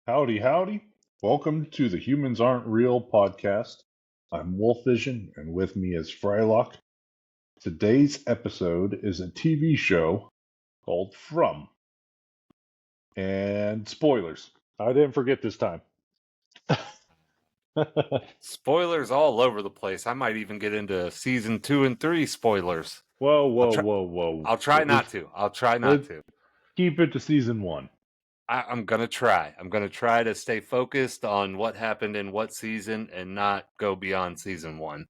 Howdy, howdy. Welcome to the Humans Aren't Real podcast. I'm Wolf Vision, and with me is Frylock. Today's episode is a TV show called From. And spoilers. I didn't forget this time. Spoilers all over the place. I might even get into season 2 and 3 spoilers. Whoa, I'll whoa, try. whoa, whoa. I'll try not to. I'll try not Let's to. keep it to season one. I'm gonna try. I'm gonna try to stay focused on what happened in what season and not go beyond season 1.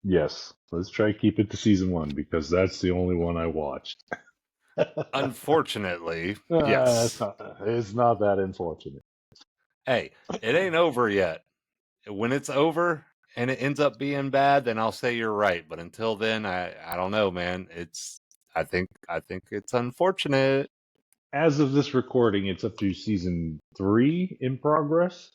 Yes, let's try to keep it to season one because that's the only one I watched. Unfortunately, yes. It's not that unfortunate. Hey, it ain't over yet. When it's over and it ends up being bad, then I'll say you're right. But until then, I don't know, man. I think it's unfortunate. As of this recording, it's up to season 3 in progress.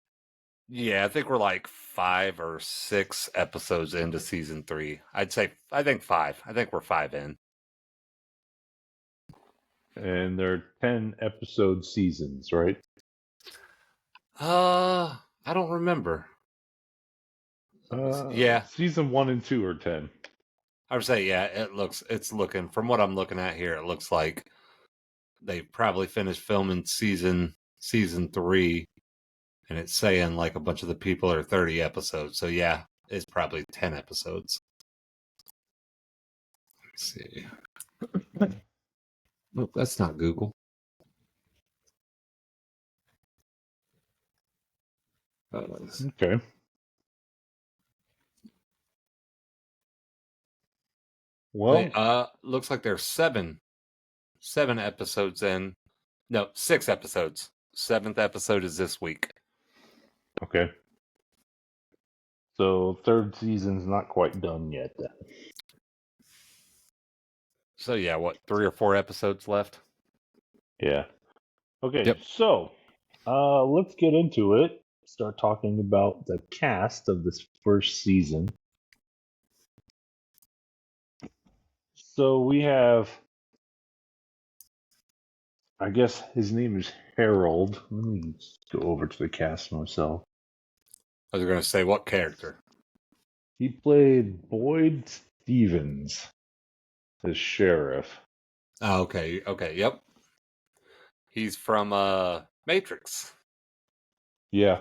Yeah, I think we're like 5 or 6 episodes into season 3. I think 5. I think we're 5 in. And there are 10 episode seasons, right? I don't remember. Yeah, Season 1 and 2 are 10. I would say yeah. It's looking from what I'm looking at here. It looks like they probably finished filming season 3, and it's saying like a bunch of the people are 30 episodes. So yeah, it's probably 10 episodes. Let me see. Nope, that's not Google. Okay. Well, Looks like there's 7 episodes in. No, 6 episodes. 7th episode is this week. okay. So third season's not quite done yet then. So yeah, what, 3 or 4 episodes left? Yeah. Okay, Yep. so let's get into it. Start talking about the cast of this first season. So we have, I guess his name is Harold. Let me go over to the cast myself. I was going to say, what character? He played Boyd Stevens, the sheriff. Oh, okay, yep. He's from Matrix. Yeah.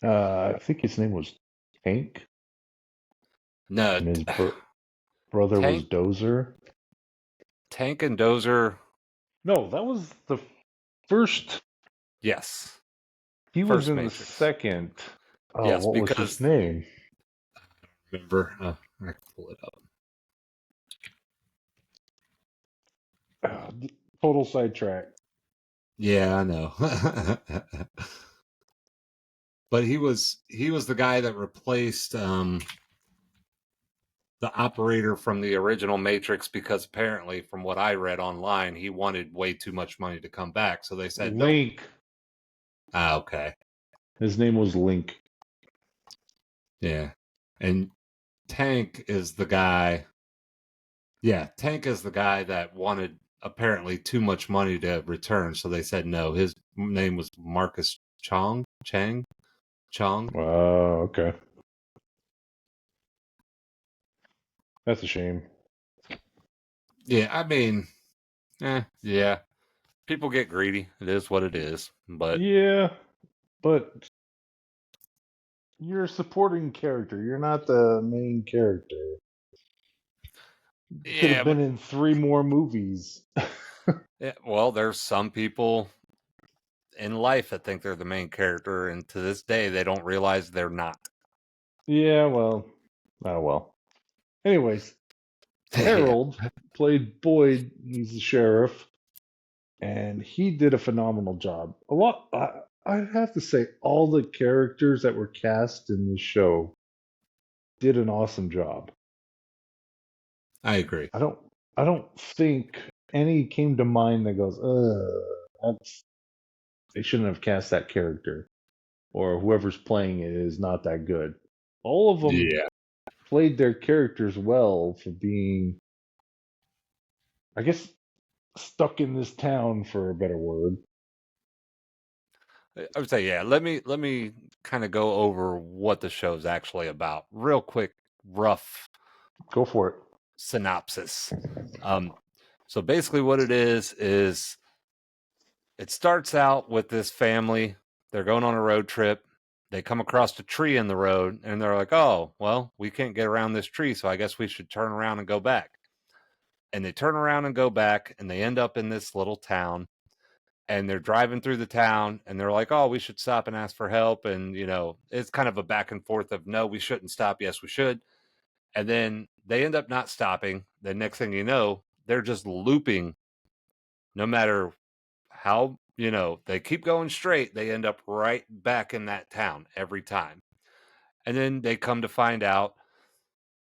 I think his name was Tank, No, and his brother was Tank, Dozer. Tank and Dozer. No, that was the first. Yes. He was First in Matrix. the second. Oh, Yes, what was his name? Remember? I can pull it up. Total sidetrack. Yeah, I know. But he was the guy that replaced the operator from the original Matrix because apparently, from what I read online, he wanted way too much money to come back. So they said, Link. Nope. Ah, okay. His name was Link. Yeah. And Tank is the guy. Yeah, Tank is the guy that wanted apparently too much money to return. So they said no. His name was Marcus Chong. Okay. That's a shame. Yeah, I mean, yeah. People get greedy. It is what it is. But yeah, but you're a supporting character. You're not the main character. Could have been in 3 more movies. Yeah, well, there's some people in life that think they're the main character, and to this day, they don't realize they're not. Yeah, well, oh well. Anyways, Harold played Boyd. He's the sheriff, and he did a phenomenal job. I'd have to say, all the characters that were cast in the show did an awesome job. I agree. I don't think any came to mind that goes, they shouldn't have cast that character, or whoever's playing it is not that good. All of them played their characters well for being, I guess, stuck in this town, for a better word. I would say, yeah. Let me kind of go over what the show's actually about, real quick, rough Go for it. synopsis. Um, so basically, what it is it starts out with this family. They're going on a road trip. They come across a tree in the road, and they're like, "Oh, well, we can't get around this tree, so I guess we should turn around and go back." And they turn around and go back, and they end up in this little town. And they're driving through the town, and they're like, "Oh, we should stop and ask for help." And it's kind of a back and forth of, "No, we shouldn't stop. Yes, we should." And then they end up not stopping. The next thing you know, they're just looping. No matter how they keep going straight, they end up right back in that town every time. And then they come to find out,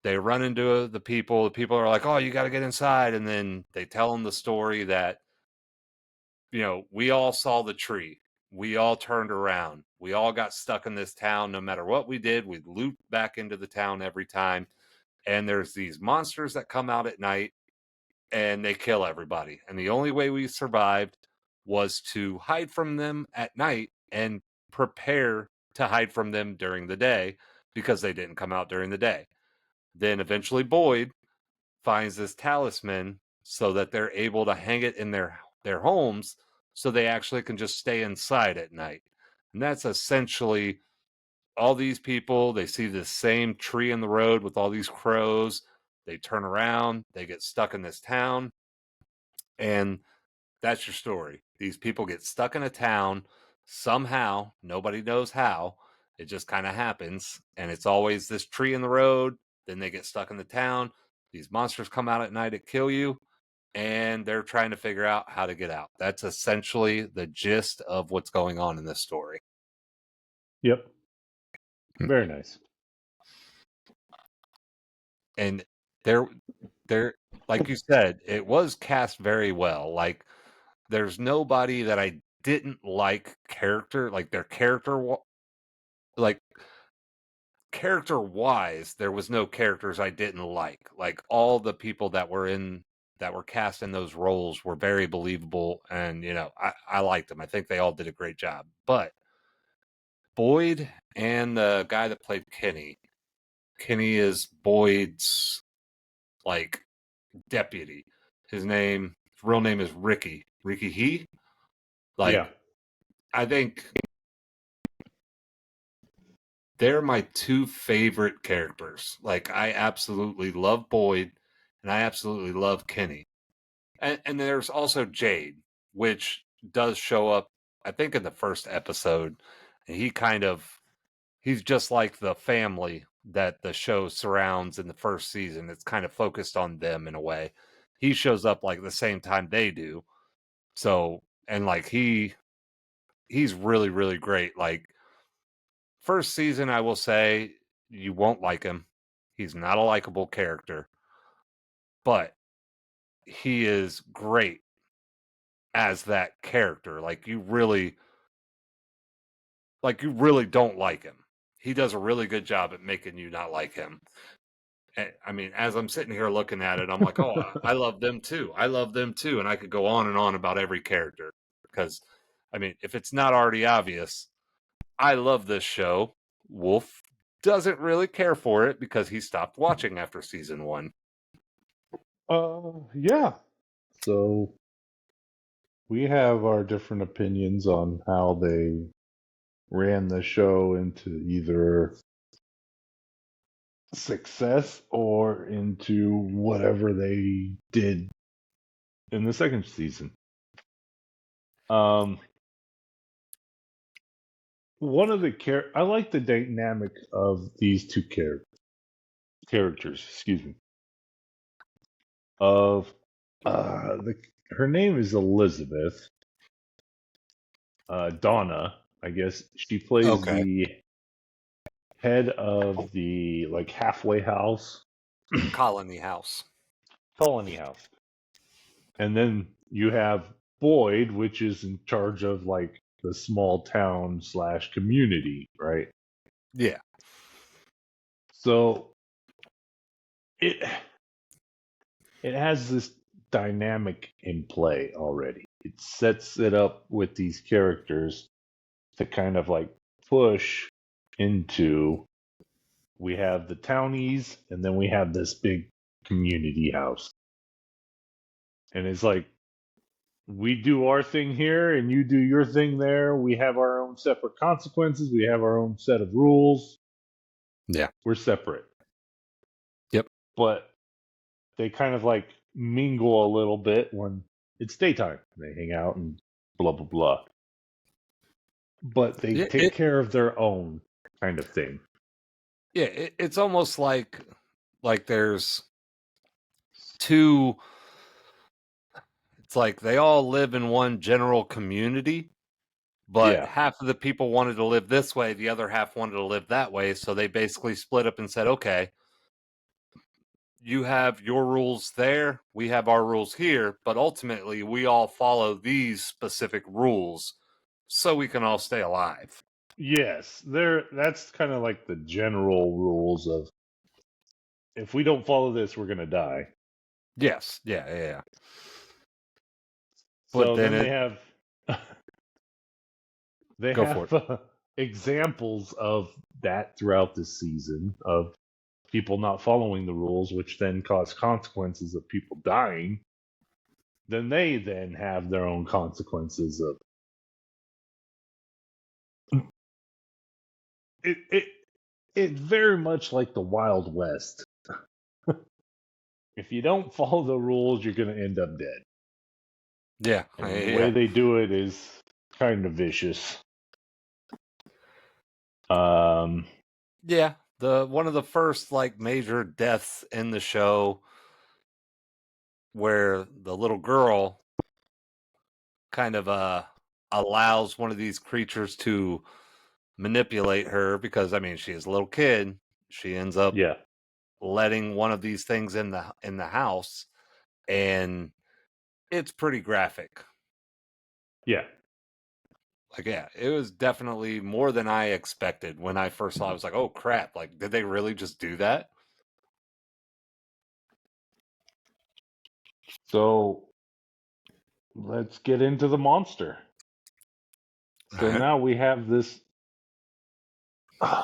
they run into the people are like, "Oh, you got to get inside." And then they tell them the story that we all saw the tree, we all turned around, we all got stuck in this town. No matter what we did, we'd loop back into the town every time. And there's these monsters that come out at night, and they kill everybody. And the only way we survived was to hide from them at night and prepare to hide from them during the day, because they didn't come out during the day. Then eventually Boyd finds this talisman so that they're able to hang it in their homes, so they actually can just stay inside at night. And that's essentially all these people. They see this same tree in the road with all these crows. They turn around, they get stuck in this town, and that's your story. These people get stuck in a town somehow. Nobody knows how. It just kind of happens. And it's always this tree in the road. Then they get stuck in the town. These monsters come out at night to kill you. And they're trying to figure out how to get out. That's essentially the gist of what's going on in this story. Yep. Very nice. And they're like you said, it was cast very well. Like, there's nobody that I didn't like like their like character wise. There was no characters I didn't like all the people that were cast in those roles were very believable, and I liked them. I think they all did a great job. But Boyd and the guy that played Kenny is Boyd's like deputy. His real name is Ricky He. Like, Yeah. I think they're my two favorite characters. Like, I absolutely love Boyd, and I absolutely love Kenny. And there's also Jade, which does show up, I think, in the first episode. And he's just like the family that the show surrounds in the first season. It's kind of focused on them in a way. He shows up like the same time they do. So, and like he's really, really great. Like, first season, I will say you won't like him. He's not a likable character, but he is great as that character. Like you really don't like him. He does a really good job at making you not like him. I mean, as I'm sitting here looking at it, I'm like, "Oh, I love them too. I love them too." And I could go on and on about every character, because, I mean, if it's not already obvious, I love this show. Wolf doesn't really care for it because he stopped watching after season 1. Yeah. So we have our different opinions on how they ran the show into either success or into whatever they did in the second season. One of the I like the dynamic of these two characters. Excuse me. Of her name is Elizabeth. Donna, I guess she plays Okay. the head of the like halfway house, Colony House. colony house, and then you have Boyd, which is in charge of like the small town / community, right? Yeah. So it it has this dynamic in play already. It sets it up with these characters to kind of like push into, we have the townies and then we have this big community house. And it's like, we do our thing here and you do your thing there. We have our own separate consequences. We have our own set of rules. Yeah. We're separate. Yep. But they kind of like mingle a little bit when it's daytime. They hang out and blah, blah, blah. But they take care of their own kind of thing. Yeah, it's almost like there's two. It's like they all live in one general community, but half of the people wanted to live this way, the other half wanted to live that way. So they basically split up and said, okay, you have your rules there, we have our rules here, but ultimately we all follow these specific rules so we can all stay alive. Yes, that's kind of like the general rules of, if we don't follow this, we're going to die. Yes, yeah. So then they have examples of that throughout the season of people not following the rules, which then cause consequences of people dying. Then they then have their own consequences of it's very much like the Wild West. If you don't follow the rules, you're going to end up dead. Yeah. And the way they do it is kind of vicious. Yeah, one of the first like major deaths in the show, where the little girl kind of allows one of these creatures to manipulate her, because I mean she is a little kid. She ends up letting one of these things in the house, and it's pretty graphic. Yeah. Like, yeah, it was definitely more than I expected. When I first saw it, I was like, oh crap, like did they really just do that? So let's get into the monster. So now we have this. I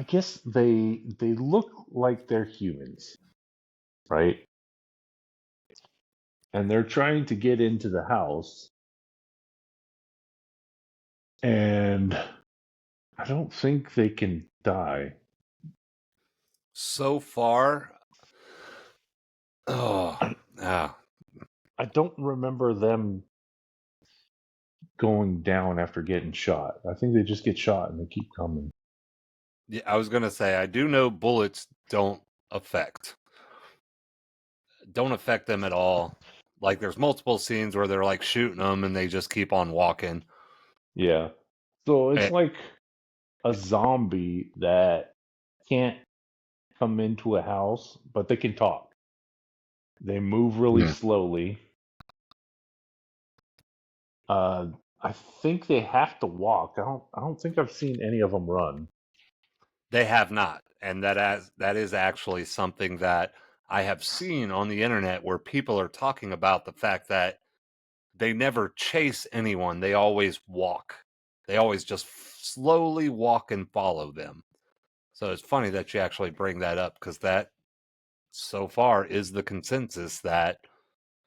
guess they look like they're humans, right? And they're trying to get into the house, and I don't think they can die. So far, I don't remember them going down after getting shot. I think they just get shot and they keep coming. Yeah, I was gonna say, I do know bullets don't affect them at all. Like there's multiple scenes where they're like shooting them and they just keep on walking. Yeah. So it's like a zombie that can't come into a house, but they can talk. They move really slowly. I think they have to walk. I don't think I've seen any of them run. They have not, and that is actually something that I have seen on the internet, where people are talking about the fact that they never chase anyone. They always walk. They always just slowly walk and follow them. So it's funny that you actually bring that up, because that so far is the consensus, that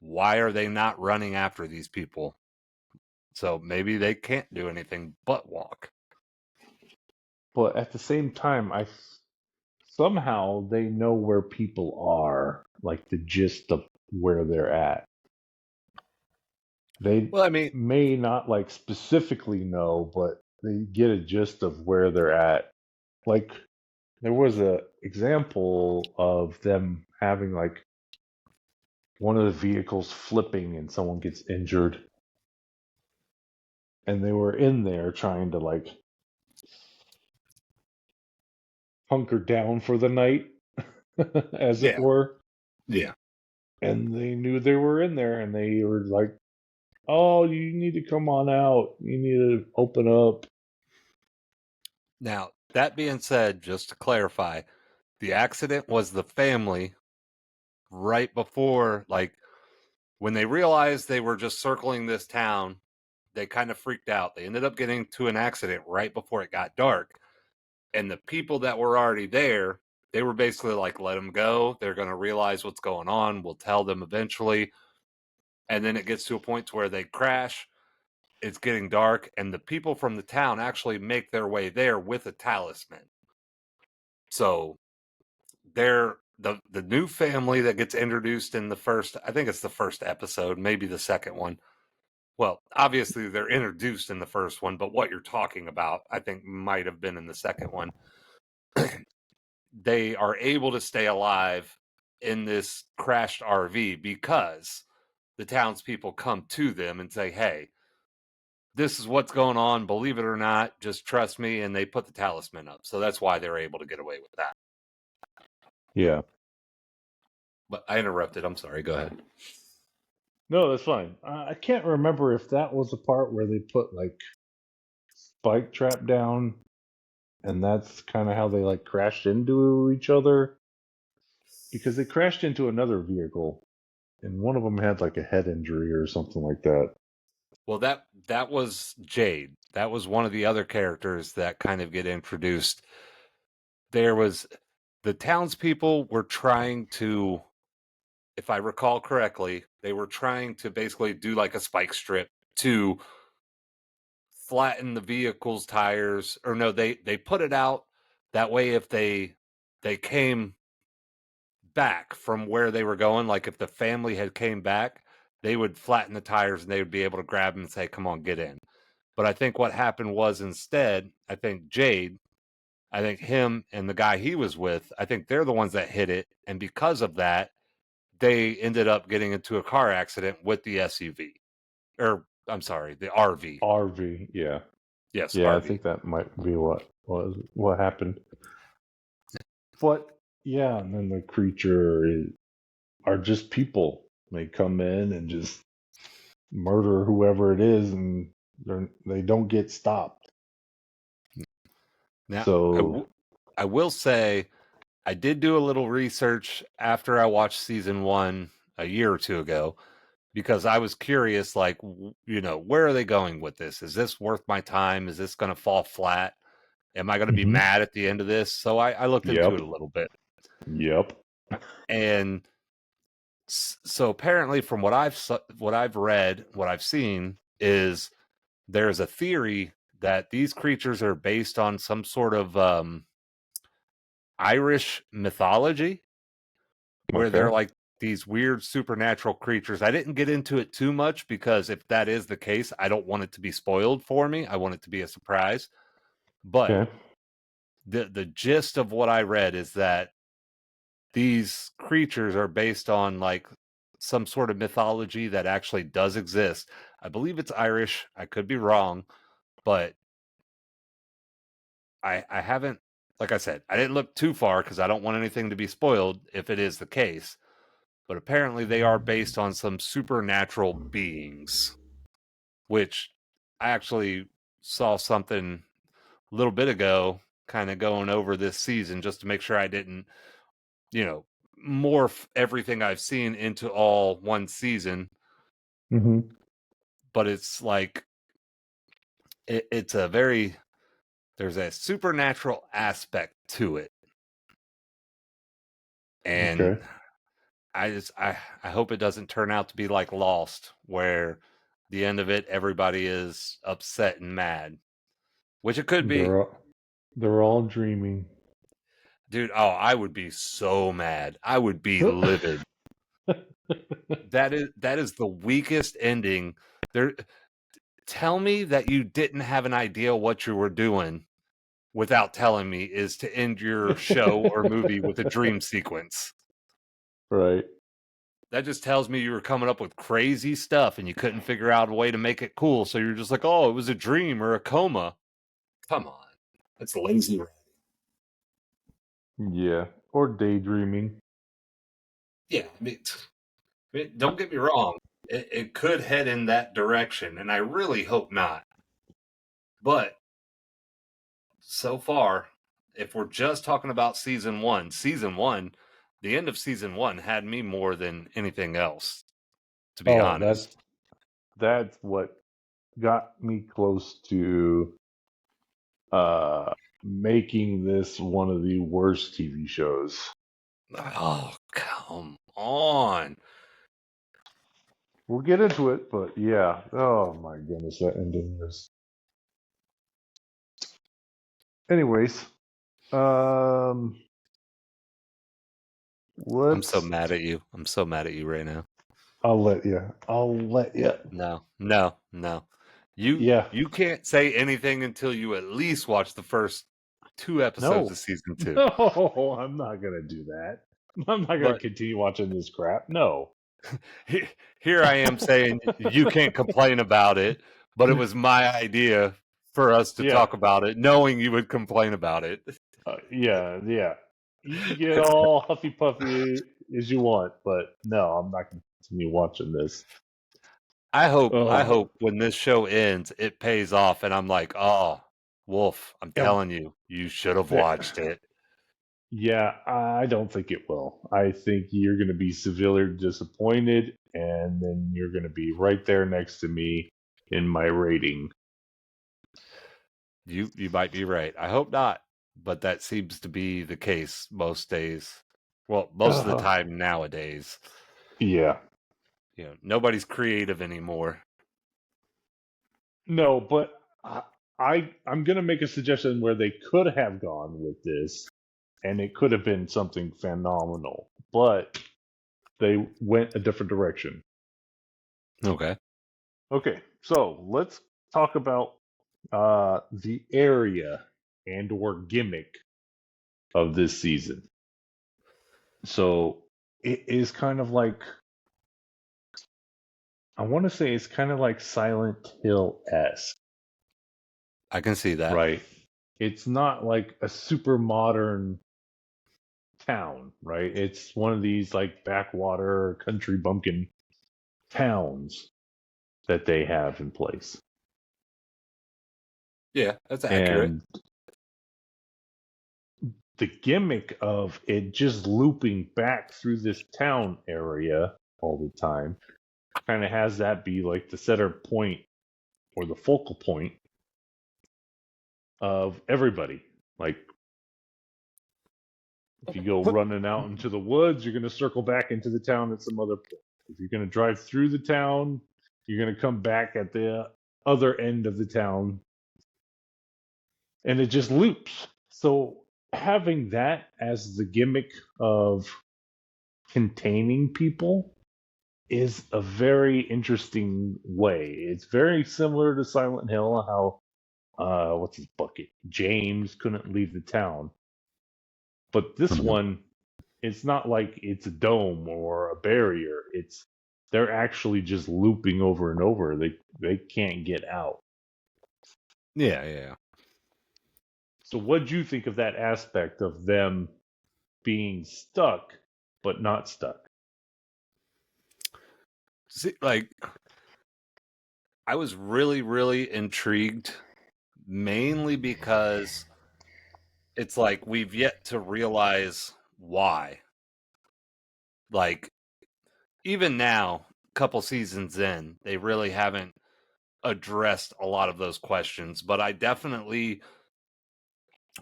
why are they not running after these people? So maybe they can't do anything but walk. But at the same time, somehow they know where people are, like the gist of where they're at. They may not like specifically know, but they get a gist of where they're at. Like there was a example of them having like one of the vehicles flipping and someone gets injured. And they were in there trying to like hunker down for the night, as it were. Yeah. And they knew they were in there and they were like, oh, you need to come on out. You need to open up. Now, that being said, just to clarify, the accident was the family right before, like, when they realized they were just circling this town, they kind of freaked out. They ended up getting to an accident right before it got dark. And the people that were already there, they were basically like, let them go. They're going to realize what's going on. We'll tell them eventually. And then it gets to a point to where they crash. It's getting dark. And the people from the town actually make their way there with a talisman. So they're the new family that gets introduced in the first, I think it's the first episode, maybe the second one. Well, obviously they're introduced in the first one, but what you're talking about, I think, might have been in the second one. They are able to stay alive in this crashed RV because the townspeople come to them and say, hey, this is what's going on. Believe it or not, just trust me. And they put the talisman up. So that's why they're able to get away with that. Yeah. But I interrupted. I'm sorry. Go ahead. No, that's fine. I can't remember if that was the part where they put like spike trap down, and that's kind of how they like crashed into each other, because they crashed into another vehicle, and one of them had like a head injury or something like that. Well, that was Jade. That was one of the other characters that kind of get introduced. There was the townspeople were trying to, if I recall correctly, they were trying to basically do like a spike strip to flatten the vehicle's tires. Or no, they put it out that way if they came back from where they were going, like if the family had came back, they would flatten the tires and they would be able to grab them and say, come on, get in. But I think what happened was instead, I think Jade, I think him and the guy he was with, I think they're the ones that hit it. And because of that, they ended up getting into a car accident with the SUV. Or, I'm sorry, the RV. RV, yeah. Yes, Yeah, I RV. think that might be what happened. But yeah, and then the are just people. They come in and just murder whoever it is, and they don't get stopped. Now, So I will say, I did do a little research after I watched season 1 a year or two ago, because I was curious, like, where are they going with this? Is this worth my time? Is this going to fall flat? Am I going to be Mhm. mad at the end of this? So I looked into it Yep. a little bit. Yep. And so apparently from what I've read, what I've seen is there's a theory that these creatures are based on some sort of Irish mythology, where they're Okay. like these weird supernatural creatures. I didn't get into it too much because if that is the case, I don't want it to be spoiled for me. I want it to be a surprise. But Okay. the gist of what I read is that these creatures are based on like some sort of mythology that actually does exist. I believe it's Irish. I could be wrong, but I haven't, like I said, I didn't look too far because I don't want anything to be spoiled if it is the case. But apparently they are based on some supernatural beings, which I actually saw something a little bit ago, kind of going over this season just to make sure I didn't, morph everything I've seen into all one season. Mm-hmm. But it's like, it's there's a supernatural aspect to it. And Okay. I hope it doesn't turn out to be like Lost, where the end of it, everybody is upset and mad, which it could be. They're all dreaming. Dude, oh, I would be so mad. I would be livid. That is the weakest ending. There, tell me that you didn't have an idea what you were doing without telling me is to end your show or movie with a dream sequence. Right. That just tells me you were coming up with crazy stuff and you couldn't figure out a way to make it cool. So you're just like, oh, it was a dream or a coma. Come on. That's lazy. Yeah. Or daydreaming. Yeah. I mean, don't get me wrong. It could head in that direction, and I really hope not. But so far, if we're just talking about season 1, the end of season 1 had me more than anything else, to be Oh, honest. that's what got me close to making this one of the worst TV shows. Oh, come on. We'll get into it, but yeah. Oh my goodness, that ending was. Anyways, um, I'm so let's. mad at you. I'm so mad at you right now. I'll let you. I'll let you. No, no, no. You Yeah. you can't say anything until you at least watch the first 2 episodes No. of season 2. No, I'm not gonna do that. I'm not gonna But continue watching this crap. No. here I am saying you can't complain about it, but it was my idea for us to Yeah. talk about it, knowing you would complain about it. Yeah. Yeah. You can get all huffy puffy as you want, but no, I'm not gonna continue watching this. I Oh. hope when this show ends, it pays off, and I'm like, oh, Wolf, I'm Yeah. telling you, you should have watched it. Yeah, I don't think it will. I think you're going to be severely disappointed, and then you're going to be right there next to me in my rating. You might be right. I hope not, but that seems to be the case most days. Well, most of the Uh, time nowadays. yeah. Nobody's creative anymore. No, but I'm going to make a suggestion where they could have gone with this, and it could have been something phenomenal, but they went a different direction. Okay. Okay, so let's talk about the area and or gimmick of this season. So it is kind of like, I want to say it's kind of like Silent Hill esque, I can see that. right? It's not like a super modern town, right? It's one of these like backwater country bumpkin towns that they have in place. Yeah, that's accurate. And the gimmick of it just looping back through this town area all the time kind of has that be like the center point or the focal point of everybody. Like if you go running out into the woods, you're going to circle back into the town at some other point. If you're going to drive through the town, you're going to come back at the other end of the town. And it just loops. So having that as the gimmick of containing people is a very interesting way. It's very similar to Silent Hill, how what's his bucket? James couldn't leave the town. But this one, it's not like it's a dome or a barrier. They're actually just looping over and over. They can't get out. Yeah. So what'd you think of that aspect of them being stuck but not stuck? See, like, I was really, really intrigued, mainly because it's like we've yet to realize why. Like, even now, a couple seasons in, they really haven't addressed a lot of those questions. But I definitely,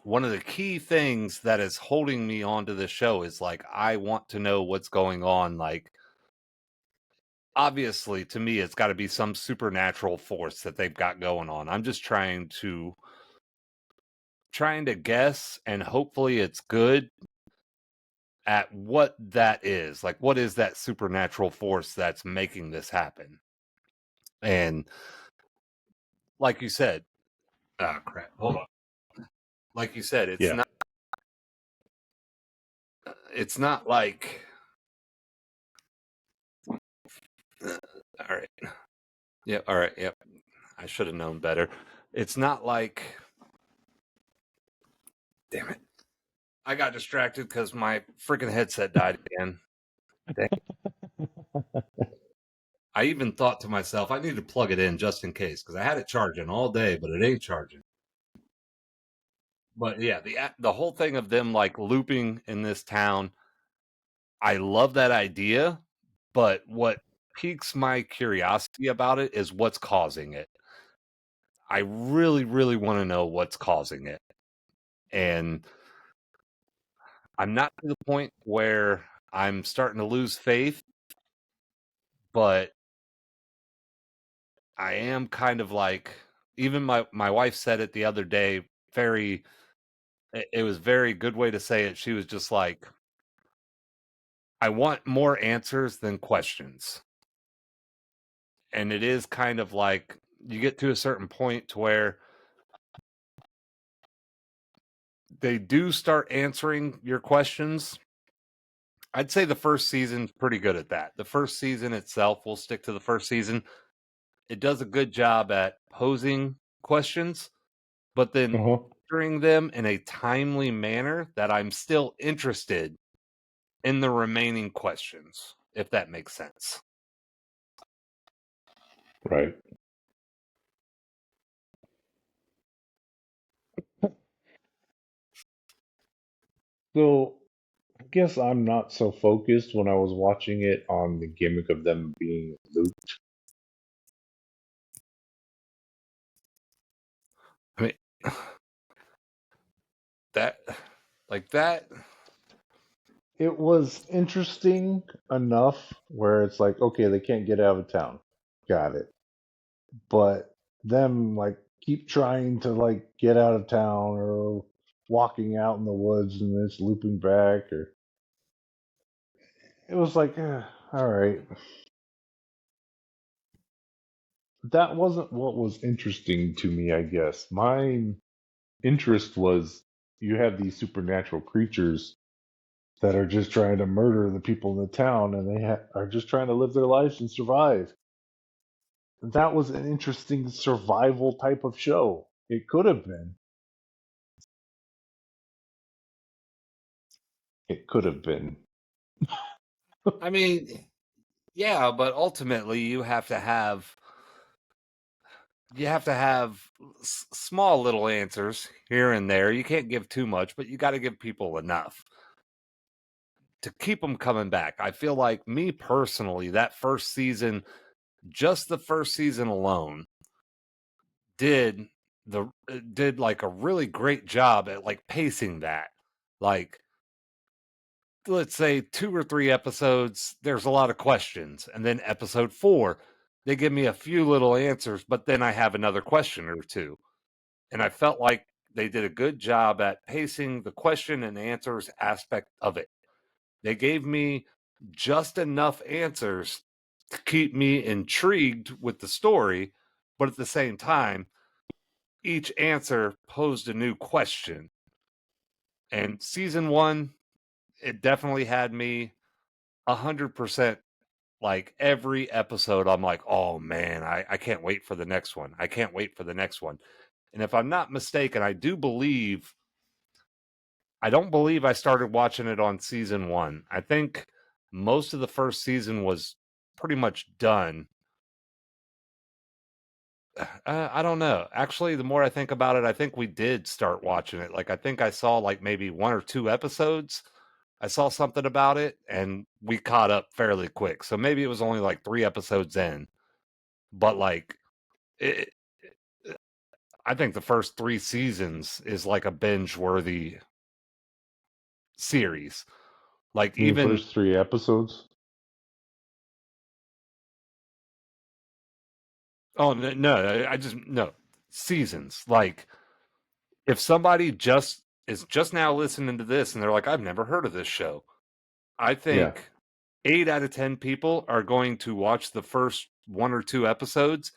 one of the key things that is holding me onto the show is like, I want to know what's going on. Like, obviously, to me, it's got to be some supernatural force that they've got going on. I'm just trying to guess, and hopefully it's good at what that is. Like, what is that supernatural force that's making this happen? And like you said, crap, hold on. Like you said, Yeah. it's not like all right. Yep, all right, yep. I should have known better. It's not like, damn it. I got distracted because my freaking headset died again. Dang. I even thought to myself, I need to plug it in just in case, because I had it charging all day, but it ain't charging. But yeah, the whole thing of them like looping in this town, I love that idea, but what piques my curiosity about it is what's causing it. I really, really want to know what's causing it. And I'm not to the point where I'm starting to lose faith, but I am kind of like, even my wife said it the other day, it was very good way to say it. She was just like, I want more answers than questions. And it is kind of like you get to a certain point to where they do start answering your questions. I'd say the first season's pretty good at that. The first season itself, we'll stick to the first season. It does a good job at posing questions, but then Uh-huh. answering them in a timely manner that I'm still interested in the remaining questions, if that makes sense. Right. So I guess I'm not so focused when I was watching it on the gimmick of them being looped. I mean, that, like that, It was interesting enough where it's like, okay, they can't get out of town. Got it. But them like keep trying to like get out of town or walking out in the woods and it's looping back or it was like, all right. That wasn't what was interesting to me, I guess. My interest was you have these supernatural creatures that are just trying to murder the people in the town and they are just trying to live their lives and survive. That was an interesting survival type of show. It could have been. It could have been. I mean, yeah, but ultimately you have to have small little answers here and there. You can't give too much, but you got to give people enough to keep them coming back. I feel like me personally, that first season, just the first season alone, did did like a really great job at like pacing that. Like, let's say 2 or 3 episodes, there's a lot of questions, and then episode 4, they give me a few little answers, but then I have another question or two. And I felt like they did a good job at pacing the question and answers aspect of it. They gave me just enough answers to keep me intrigued with the story, but at the same time, each answer posed a new question. And season 1, it definitely had me 100%. Like every episode, I'm like, oh man, I can't wait for the next one. I can't wait for the next one. And if I'm not mistaken, I don't believe I started watching it on season 1. I think most of the first season was pretty much done. I don't know. Actually, the more I think about it, I think we did start watching it. Like, I think I saw like maybe 1 or 2 episodes. I saw something about it and we caught up fairly quick. So maybe it was only like 3 episodes in. But like, it, I think the first 3 seasons is like a binge worthy series. Like, You mean even, first 3 episodes? oh, no, I just, no, seasons. Like, if somebody just is just now listening to this and they're like, I've never heard of this show, I Yeah. think 8 out of 10 people are going to watch the first 1 or 2 episodes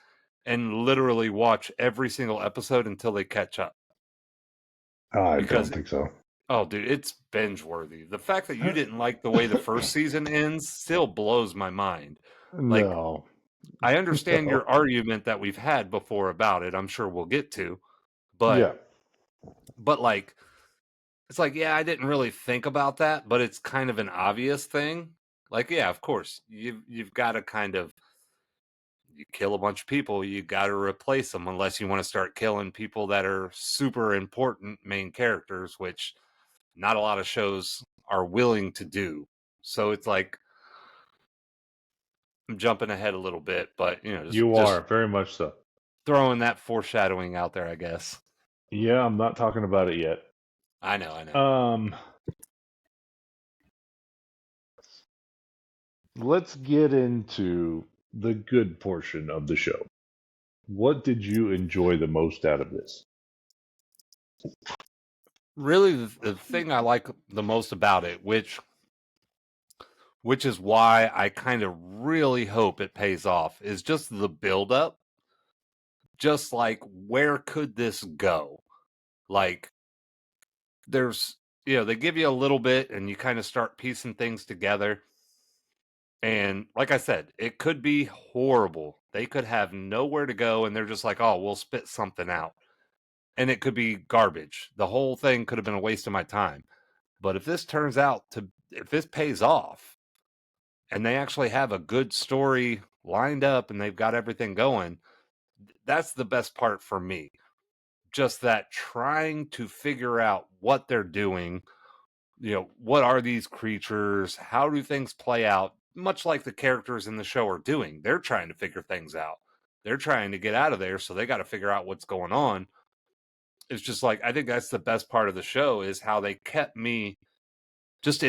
and literally watch every single episode until they catch up. I Because, don't think so. oh, dude, it's binge worthy. The fact that you didn't like the way the first season ends still blows my mind. Like, No. I understand No. your argument that we've had before about it. I'm sure we'll get to, Yeah. but like, it's like, yeah, I didn't really think about that, but it's kind of an obvious thing. Like, yeah, of course, you've got to kind of, you kill a bunch of people, you got to replace them unless you want to start killing people that are super important main characters, which not a lot of shows are willing to do. So it's like, I'm jumping ahead a little bit, but You just are very much so. throwing that foreshadowing out there, I guess. Yeah, I'm not talking about it yet. I know. Um, let's get into the good portion of the show. What did you enjoy the most out of this? Really, the thing I like the most about it, which is why I kind of really hope it pays off, is just the buildup. Just like, where could this go? Like, there's, they give you a little bit and you kind of start piecing things together. And like I said, it could be horrible. They could have nowhere to go and they're just like, oh, we'll spit something out. And it could be garbage. The whole thing could have been a waste of my time. But if if this pays off and they actually have a good story lined up and they've got everything going, that's the best part for me. Just that trying to figure out what they're doing, what are these creatures? How do things play out? Much like the characters in the show are doing. They're trying to figure things out. They're trying to get out of there, so they got to figure out what's going on. It's just like, I think that's the best part of the show, is how they kept me just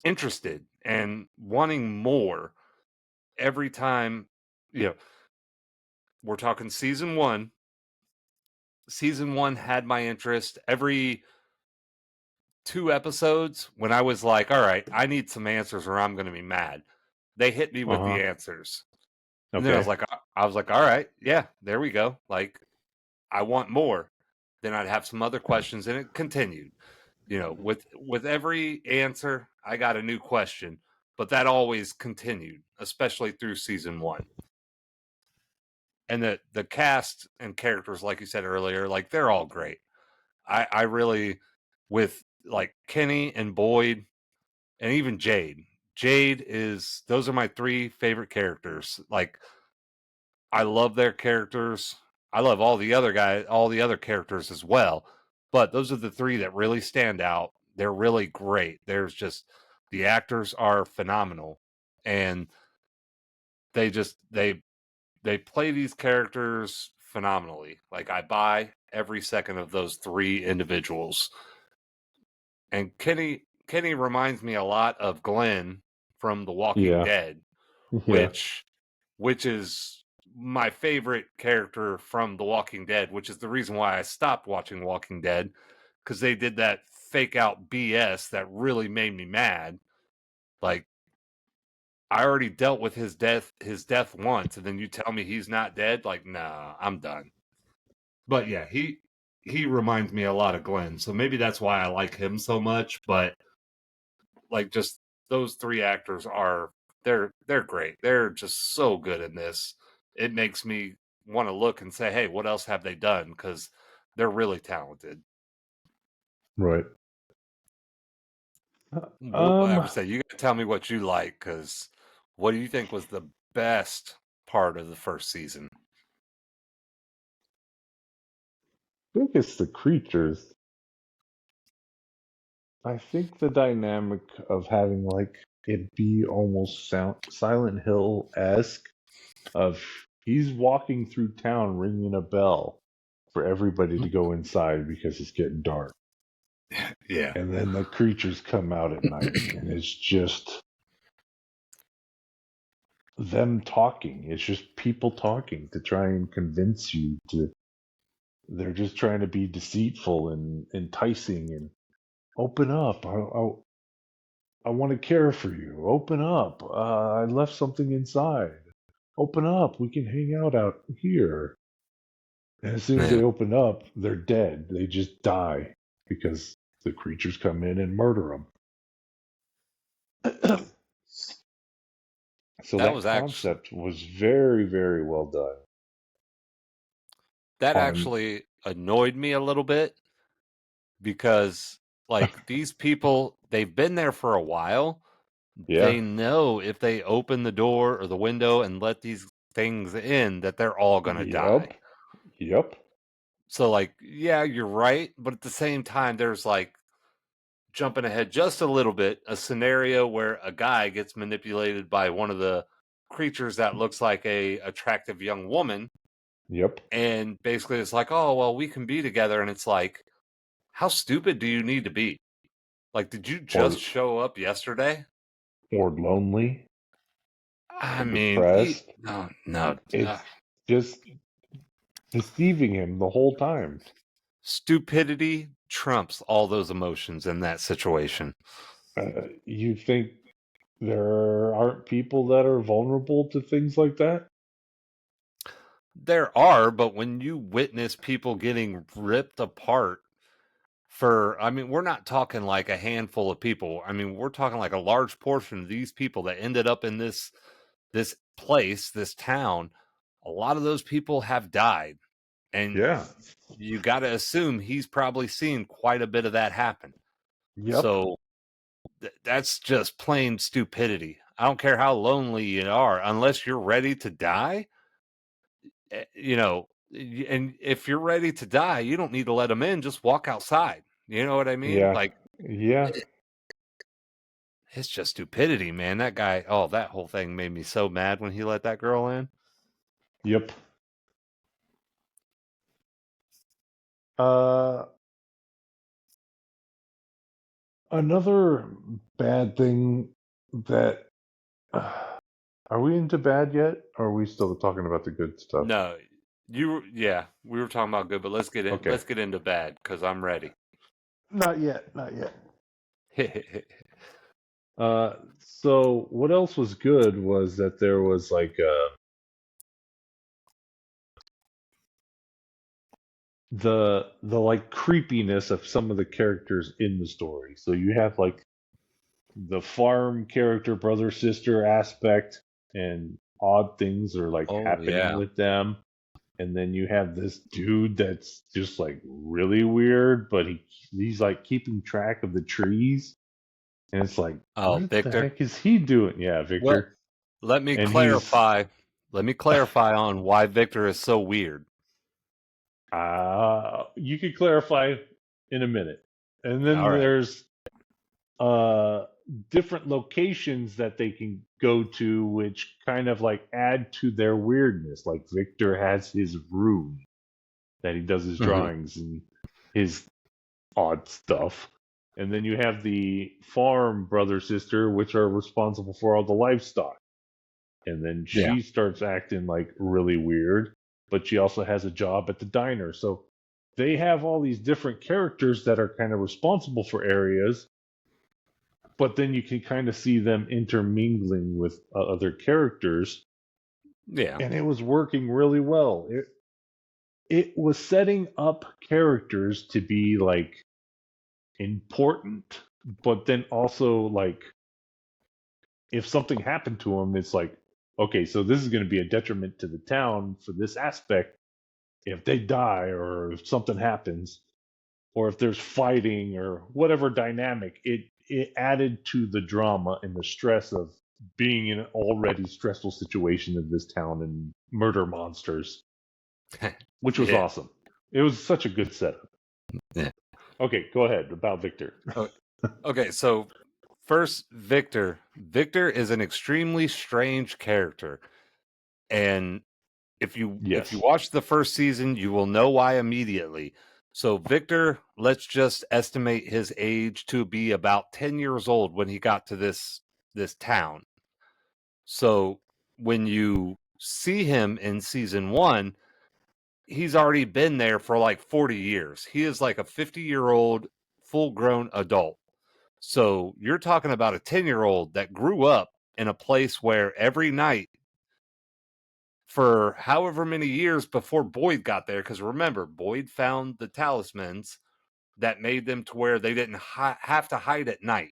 interested and wanting more every time. We're talking season 1. Season 1 had my interest. Every 2 episodes, when I was like, all right, I need some answers or I'm going to be mad, they hit me with Uh-huh. the answers. And then Okay. I was like, all right, yeah, there we go. Like, I want more. Then I'd have some other questions, and it continued. With every answer, I got a new question, but that always continued, especially through season 1. And the cast and characters, like you said earlier, like, they're all great. I really, with like Kenny and Boyd and even Jade. Those are my 3 favorite characters. Like, I love their characters. I love all the other characters as well. But those are the 3 that really stand out. They're really great. There's just, the actors are phenomenal. And they just they play these characters phenomenally. Like, I buy every second of those 3 individuals. And Kenny reminds me a lot of Glenn from The Walking Yeah. Dead, Yeah. which is my favorite character from The Walking Dead, which is the reason why I stopped watching Walking Dead, because they did that fake out BS that really made me mad. Like, I already dealt with his death once, and then you tell me he's not dead? Like, nah, I'm done. But yeah, he reminds me a lot of Glenn, so maybe that's why I like him so much. But like, just those 3 actors they're great. They're just so good in this. It makes me want to look and say, hey, what else have they done? Because they're really talented. Right. I Um, would say, you got to tell me what you like, because what do you think was the best part of the first season? I think it's the creatures. I think the dynamic of having like it be almost Silent Hill esque, of he's walking through town ringing a bell for everybody to go inside because it's getting dark. Yeah. And then the creatures come out at night and it's just them talking. It's just people talking to try and convince you to. They're just trying to be deceitful and enticing and open up. I want to care for you. Open up. I left something inside. Open up. We can hang out here. And as soon as Yeah. they open up, they're dead. They just die because the creatures come in and murder them. So That that was actually concept was very, very well done. that On actually annoyed me a little bit, because like, these people, they've been there for a while. yeah, They know if they open the door or the window and let these things in, that they're all going to yep, die. yep, So like, yeah, you're right, but at the same time, there's like, jumping ahead just a little bit, a scenario where a guy gets manipulated by one of the creatures that looks like a attractive young woman, Yep. And basically it's like, oh, well, we can be together. And it's like, how stupid do you need to be? Like, did you just Or show up yesterday? lonely, I or mean, depressed. no, no. It's just deceiving him the whole time. Stupidity trumps all those emotions in that situation. You think there aren't people that are vulnerable to things like that? There are, but when you witness people getting ripped apart I mean, we're not talking like a handful of people. I mean, we're talking like a large portion of these people that ended up in this place, this town. A lot of those people have died. And Yeah. you got to assume he's probably seen quite a bit of that happen. Yep. So that's just plain stupidity. I don't care how lonely you are, unless you're ready to die. You know, and if you're ready to die, you don't need to let them in. Just walk outside. You know what I mean? Yeah. Like, Yeah. it's just stupidity, man. That guy, oh, that whole thing made me so mad when he let that girl in. Yep. Uh, Another bad thing that are we into bad yet? Or are we still talking about the good stuff? No, yeah, we were talking about good, but Okay. let's get into bad because I'm ready. Not yet. Not yet. So what else was good was that there was like the like creepiness of some of the characters in the story. So you have like the farm character brother sister aspect, and odd things are like Oh happening yeah. with them. And then you have this dude that's just like really weird, but he's like keeping track of the trees, and it's like, Oh, what the Victor. heck is he doing? Yeah, Well, Victor. let me And he's clarify. Let me clarify on why Victor is so weird. you could clarify in a minute. And then All right. there's uh different locations that they can go to which kind of like add to their weirdness. Like Victor has his room that he does his Mhm. drawings and his odd stuff. And then you have the farm brother sister, which are responsible for all the livestock. And then Yeah. she starts acting like really weird, but she also has a job at the diner. So they have all these different characters that are kind of responsible for areas, but then you can kind of see them intermingling with other characters, Yeah. and it was working really well. It was setting up characters to be like important, but then also like if something happened to them, it's like, okay, so this is going to be a detriment to the town for this aspect. If they die or if something happens, or if there's fighting or whatever dynamic, it added to the drama and the stress of being in an already stressful situation in this town and murder monsters, which was Yeah. awesome. It was such a good setup. Yeah. Okay, go ahead about Victor. Okay, so first, Victor. Victor is an extremely strange character, and if you Yes. watch the first season, you will know why immediately. So Victor, let's just estimate his age to be about 10 years old when he got to this town. So when you see him in season 1, he's already been there for like 40 years. He is like a 50-year-old full-grown adult. So you're talking about a 10-year-old that grew up in a place where every night for however many years before Boyd got there, because remember, Boyd found the talismans that made them to where they didn't have to hide at night.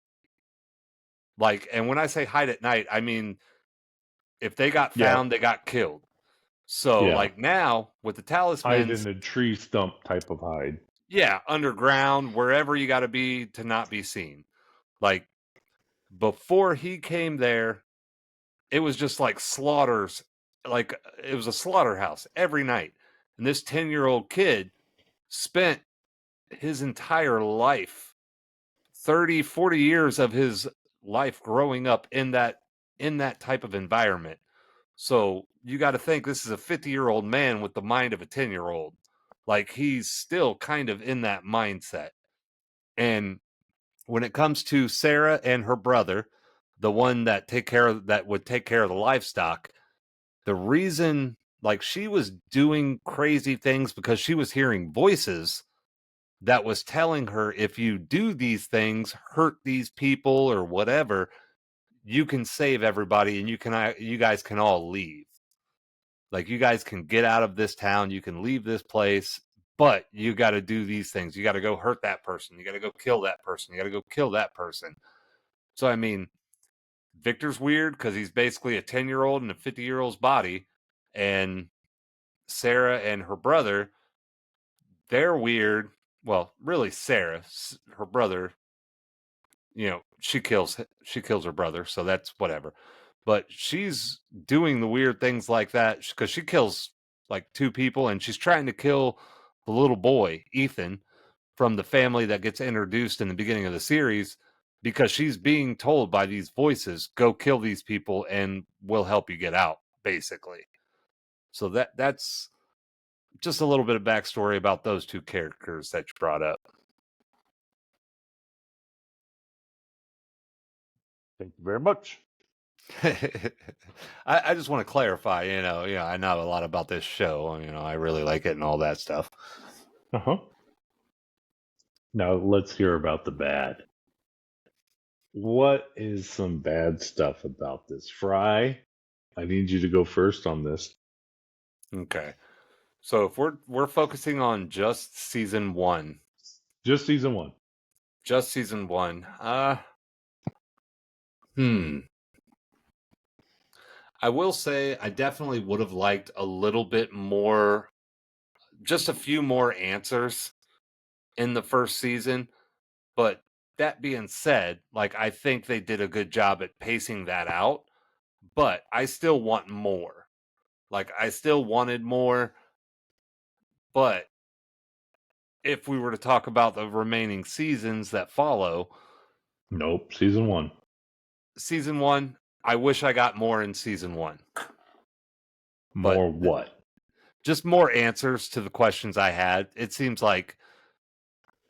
Like, and when I say hide at night, I mean if they got Yeah. found, they got killed. So, Yeah. like now with the Hide talismans, in a tree stump type of hide. yeah, underground, wherever you got to be to not be seen. Like before he came there, it was just like slaughters, like it was a slaughterhouse every night. And this 10-year-old kid spent his entire life, 30, 40 years of his life growing up in that type of environment. So you got to think this is a 50-year-old man with the mind of a 10-year-old. Like, he's still kind of in that mindset. And when it comes to Sarah and her brother, the one that would take care of the livestock, the reason, like, she was doing crazy things because she was hearing voices that was telling her, if you do these things, hurt these people or whatever, you can save everybody and you guys can all leave. Like, you guys can get out of this town, you can leave this place, but you got to do these things. You got to go hurt that person. You got to go kill that person. You got to go kill that person. So, I mean, Victor's weird because he's basically a 10-year-old in a 50-year-old's body. And Sarah and her brother, they're weird. Well, really, Sarah, her brother, she kills her brother, so that's whatever. But she's doing the weird things like that because she kills like 2 people, and she's trying to kill the little boy, Ethan, from the family that gets introduced in the beginning of the series, because she's being told by these voices, go kill these people and we'll help you get out, basically. So that's just a little bit of backstory about those 2 characters that you brought up. Thank you very much. I just want to clarify, I know a lot about this show. I really like it and all that stuff. Now let's hear about the bad. What is some bad stuff about this? Fry, I need you to go first on this. Okay. So if we're focusing on just season 1. Just season 1. Just season 1. I will say I definitely would have liked a little bit more, just a few more answers in the first season. But that being said, like, I think they did a good job at pacing that out, but I still want more. Like, I still wanted more, but if we were to talk about the remaining seasons that follow. Nope, season 1. Season 1, I wish I got more in season 1. More what? Just more answers to the questions I had. It seems like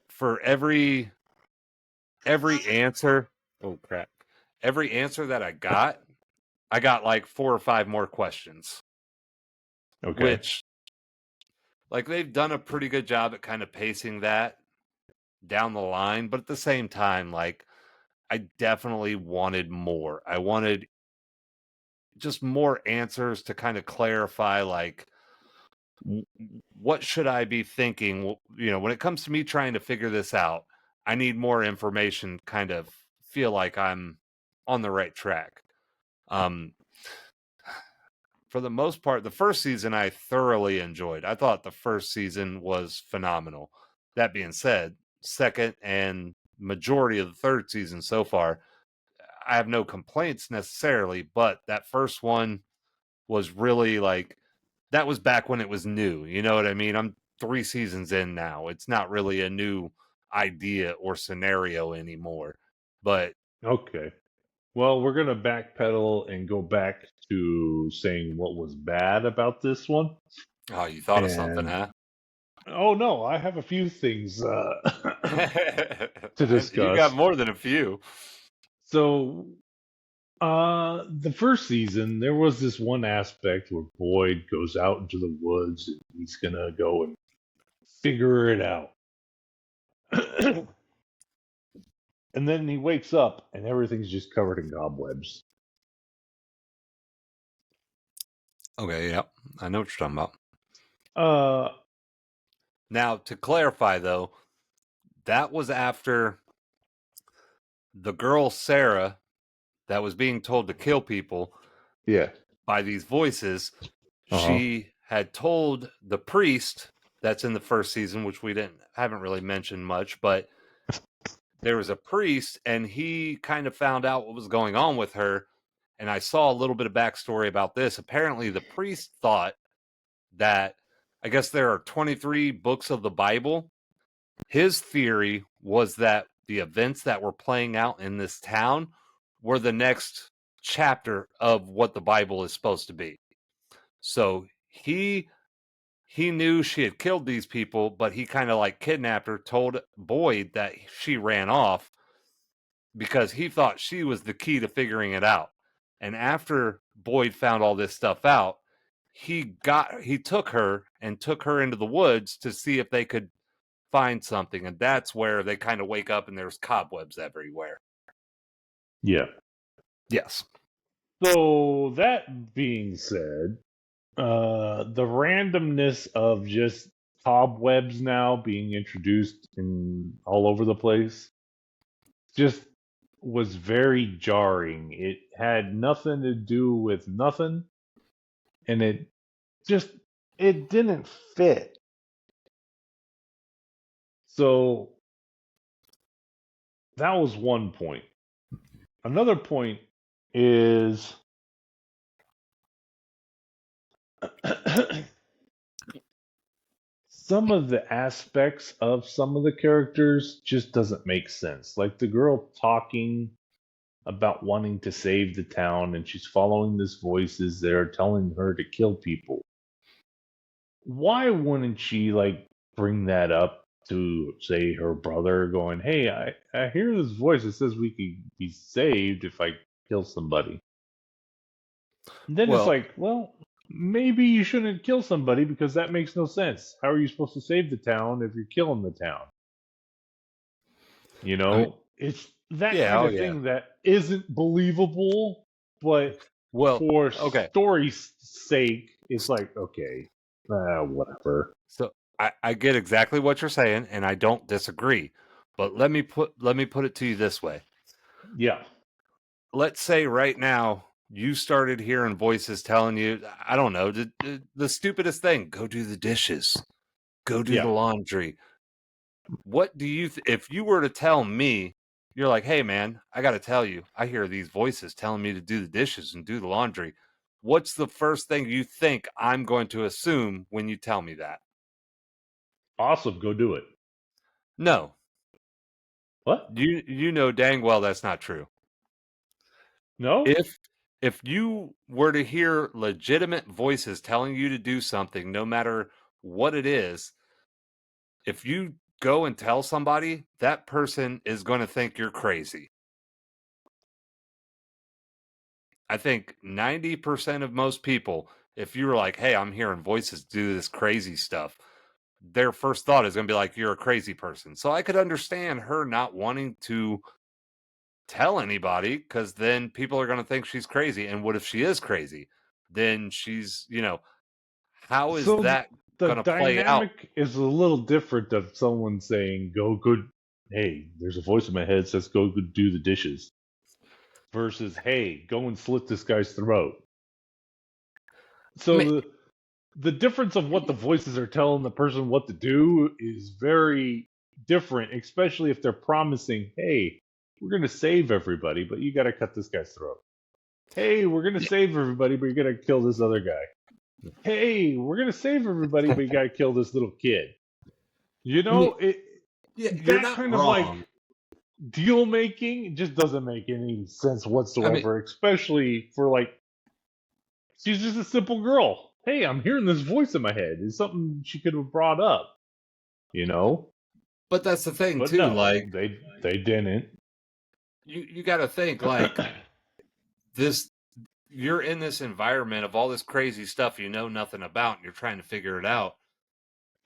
for every answer, every answer that I got like 4 or 5 more questions. Okay. Which, like, they've done a pretty good job at kind of pacing that down the line, but at the same time, like, I definitely wanted more. I wanted just more answers to kind of clarify, like, what should I be thinking? When it comes to me trying to figure this out, I need more information, kind of feel like I'm on the right track. For the most part, the first season I thoroughly enjoyed. I thought the first season was phenomenal. That being said, second and majority of the third season so far, I have no complaints necessarily, but that first one was really, like, that was back when it was new. You know what I mean? I'm 3 seasons in now. It's not really a new idea or scenario anymore. But okay. Well, we're going to backpedal and go back to saying what was bad about this one. Oh, you thought of something, huh? Oh, no, I have a few things to discuss. You got more than a few. So, the first season, there was this one aspect where Boyd goes out into the woods and he's going to go and figure it out. And then he wakes up and everything's just covered in cobwebs. Okay, yep. I know what you're talking about. Now, to clarify, though, that was after the girl, Sarah, that was being told to kill people by these voices, she had told the priest that's in the first season, which we haven't really mentioned much, but there was a priest, and he kind of found out what was going on with her. And I saw a little bit of backstory about this. Apparently, the priest thought that, I guess there are 23 books of the Bible. His theory was that the events that were playing out in this town were the next chapter of what the Bible is supposed to be. So he knew she had killed these people, but he kind of like kidnapped her, told Boyd that she ran off because he thought she was the key to figuring it out. And after Boyd found all this stuff out, he took her into the woods to see if they could find something, and that's where they kind of wake up and there's cobwebs everywhere. Yeah. Yes. So that being said, the randomness of just cobwebs now being introduced in all over the place just was very jarring. It had nothing to do with nothing, and it didn't fit. So that was one point. Another point is some of the aspects of some of the characters just doesn't make sense. Like the girl talking about wanting to save the town, and she's following these voices that are telling her to kill people. Why wouldn't she like bring that up to say her brother, going, "Hey, I hear this voice that says we could be saved if I kill somebody." And then it's Well, like, well, maybe you shouldn't kill somebody because that makes no sense. How are you supposed to save the town if you're killing the town? You I mean, know, it's that yeah, kind oh of yeah. thing that isn't believable, but Well, for okay. story's sake, it's like, okay, whatever. So I get exactly what you're saying, and I don't disagree. But let me put it to you this way. Yeah. Let's say right now you started hearing voices telling you, I don't know, the stupidest thing: go do the dishes, go do the Yeah. laundry. What do you if you were to tell me, you're like, hey man, I got to tell you, I hear these voices telling me to do the dishes and do the laundry. What's the first thing you think I'm going to assume when you tell me that? Awesome. Go do it. No, What? you know dang well that's not true. No? If you were to hear legitimate voices telling you to do something, no matter what it is, if you go and tell somebody, that person is going to think you're crazy. I think 90% of most people, if you were like, hey, I'm hearing voices do this crazy stuff, their first thought is going to be like, you're a crazy person. So I could understand her not wanting to tell anybody because then people are going to think she's crazy. And what if she is crazy? Then she's, how is So that the going to play out? dynamic is a little different of someone saying, go good. Hey, there's a voice in my head that says, go do the dishes. Versus, hey, go and slit this guy's throat. I So mean, the difference of what the voices are telling the person what to do is very different, especially if they're promising, hey, we're going to save everybody, but you got to cut this guy's throat. Hey, we're going to save everybody, but you got to kill this other guy. Hey, we're going to save everybody, but you got to kill this little kid. You I mean, know, yeah, you're that not kind of like wrong. deal making just doesn't make any sense I mean, whatsoever, especially for like, she's just a simple girl. Hey, I'm hearing this voice in my head. It's something she could have brought up, you know? but that's the thing But too. no, Like, they didn't. you got to think like this. You're in this environment of all this crazy stuff you know nothing about, and you're trying to figure it out.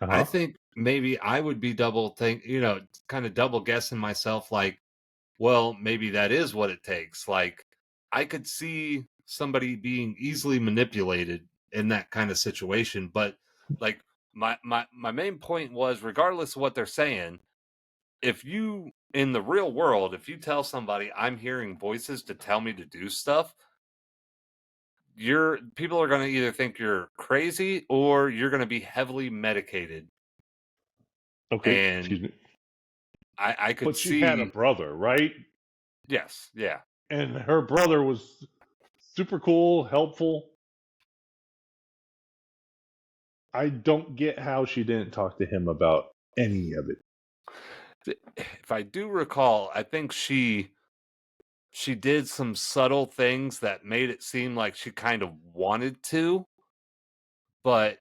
I Uh-huh. think maybe I would be kind of double guessing myself. Like, well, maybe that is what it takes. Like, I could see somebody being easily manipulated in that kind of situation, but like my main point was, regardless of what they're saying, if you in the real world, if you tell somebody I'm hearing voices to tell me to do stuff, people are going to either think you're crazy or you're going to be heavily medicated. Okay, And excuse me. I could But she had a see, brother, right? yes, yeah. And her brother was super cool, helpful. I don't get how she didn't talk to him about any of it. If I do recall, I think she she did some subtle things that made it seem like she kind of wanted to, but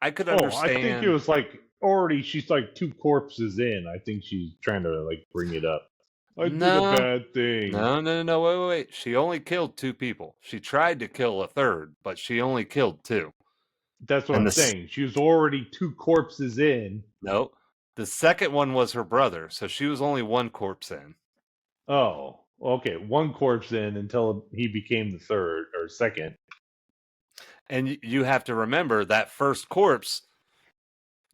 I could Oh, I think it understand. was like already she's like 2 corpses in. I think she's trying to like bring it up. I did a No, bad thing. no, wait. She only killed 2 people. She tried to kill a third, but she only killed 2. That's what And I'm the saying. She was already 2 corpses in. no, the second one was her brother, so she was only 1 corpse in. Oh, okay. 1 corpse in until he became the third or second. And you have to remember that first corpse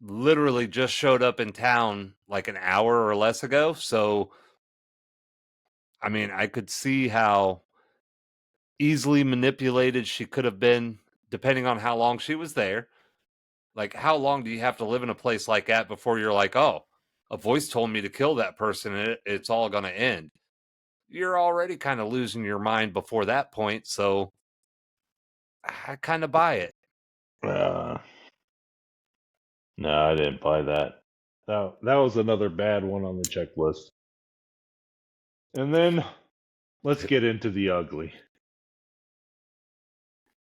literally just showed up in town like an hour or less ago. So, I mean, I could see how easily manipulated she could have been depending on how long she was there. Like, how long do you have to live in a place like that before you're like, oh, a voice told me to kill that person and it's all going to end? You're already kind of losing your mind before that point. So, I kind of buy it. No, I didn't buy that. That was another bad one on the checklist. And then let's get into the ugly.